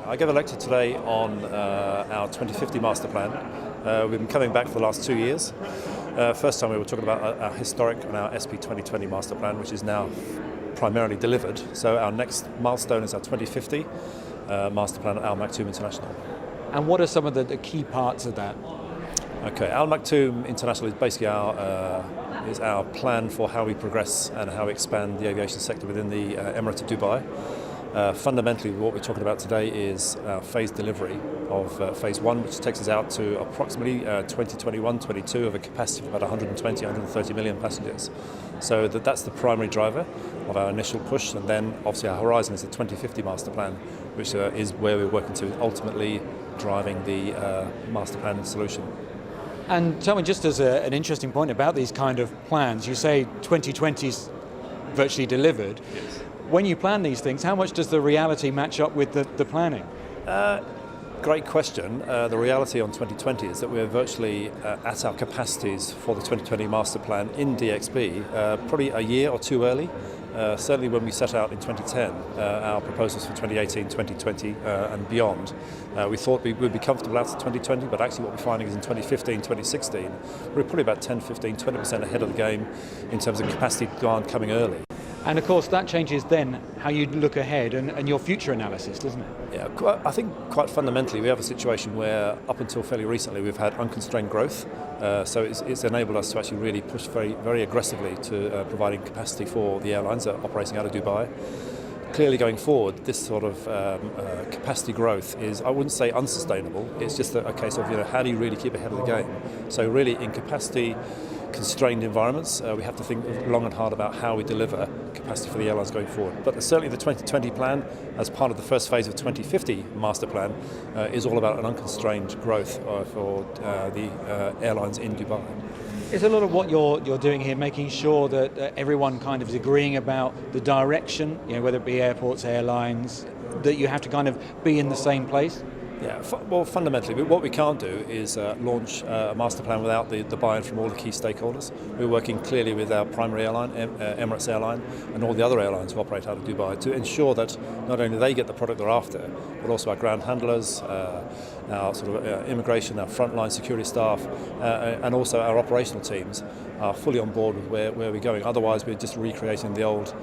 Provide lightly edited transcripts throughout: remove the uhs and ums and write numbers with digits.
I gave a lecture today on our 2050 master plan. We've been coming back for the last 2 years. First time we were talking about our historic and our SP 2020 master plan, which is now primarily delivered. So our next milestone is our 2050 master plan at Al Maktoum International. And what are some of the key parts of that? Okay, Al Maktoum International is basically our plan for how we progress and how we expand the aviation sector within the Emirate of Dubai. Fundamentally, what we're talking about today is phase delivery of phase one, which takes us out to approximately 2021-22 of a capacity of about 120, 130 million passengers. So that's the primary driver of our initial push, and then obviously our horizon is the 2050 master plan, which is where we're working to ultimately driving the master plan solution. And tell me, just as an interesting point about these kind of plans, you say 2020's virtually delivered. Yes. When you plan these things, how much does the reality match up with the planning? Great question. The reality on 2020 is that we're virtually at our capacities for the 2020 master plan in DXB, probably a year or two early. Certainly when we set out in 2010, our proposals for 2018, 2020 and beyond, we thought we would be comfortable out to 2020, but actually what we're finding is in 2015, 2016, we're probably about 10, 15, 20% ahead of the game in terms of capacity demand coming early. And of course that changes then how you look ahead and your future analysis, doesn't it? Yeah, I think quite fundamentally we have a situation where up until fairly recently we've had unconstrained growth, so it's enabled us to actually really push very, very aggressively to providing capacity for the airlines that are operating out of Dubai. Clearly going forward, this sort of capacity growth is, I wouldn't say unsustainable, it's just a case of how do you really keep ahead of the game. So really in capacity constrained environments, we have to think long and hard about how we deliver capacity for the airlines going forward. But certainly the 2020 plan, as part of the first phase of 2050 master plan, is all about an unconstrained growth for the airlines in Dubai. Is a lot of what you're doing here making sure that everyone kind of is agreeing about the direction, whether it be airports, airlines, that you have to kind of be in the same place? Yeah, well, fundamentally, what we can't do is launch a master plan without the buy-in from all the key stakeholders. We're working clearly with our primary airline, Emirates Airline, and all the other airlines who operate out of Dubai to ensure that not only they get the product they're after, but also our ground handlers, our sort of immigration, our frontline security staff, and also our operational teams are fully on board with where we're going. Otherwise, we're just recreating the old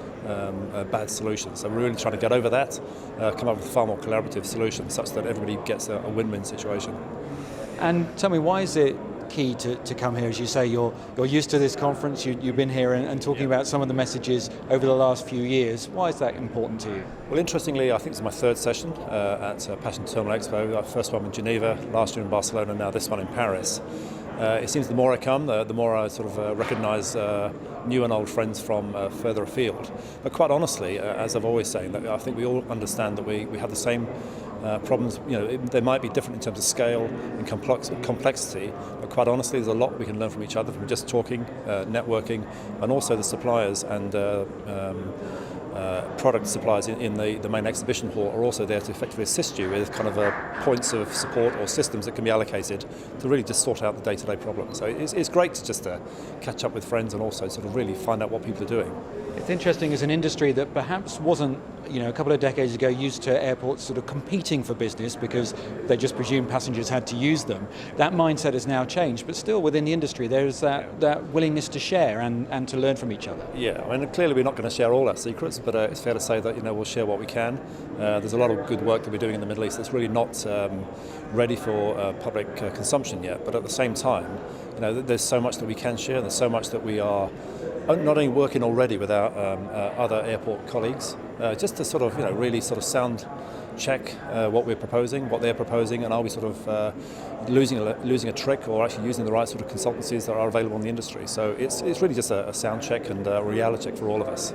bad solutions. So we're really trying to get over that, come up with far more collaborative solutions such that everybody gets a win-win situation. And tell me, why is it key to come here? As you say, you're used to this conference, you've been here and talking about some of the messages over the last few years. Why is that important to you? Well, interestingly, I think it's my third session at Passion Terminal Expo. Our first one in Geneva, last year in Barcelona, now this one in Paris. It seems the more I come, the more I sort of recognise new and old friends from further afield. But quite honestly, as I've always said, I think we all understand that we have the same problems. They might be different in terms of scale and complexity, but quite honestly, there's a lot we can learn from each other from just talking, networking, and also the suppliers and product suppliers in the main exhibition hall are also there to effectively assist you with kind of points of support or systems that can be allocated to really just sort out the day-to-day problems. So it's great to just catch up with friends and also sort of really find out what people are doing. It's interesting, as an industry that perhaps wasn't, a couple of decades ago used to airports sort of competing for business because they just presumed passengers had to use them. That mindset has now changed, but still within the industry there's that willingness to share and to learn from each other. Yeah, I mean, clearly we're not going to share all our secrets, but it's fair to say that we'll share what we can. There's a lot of good work that we're doing in the Middle East that's really not ready for public consumption yet, but at the same time, there's so much that we can share. There's so much that we are not only working already with our other airport colleagues, just to sort of really sort of sound check what we're proposing, what they're proposing, and are we sort of losing a trick or actually using the right sort of consultancies that are available in the industry. So it's really just a sound check and a reality check for all of us.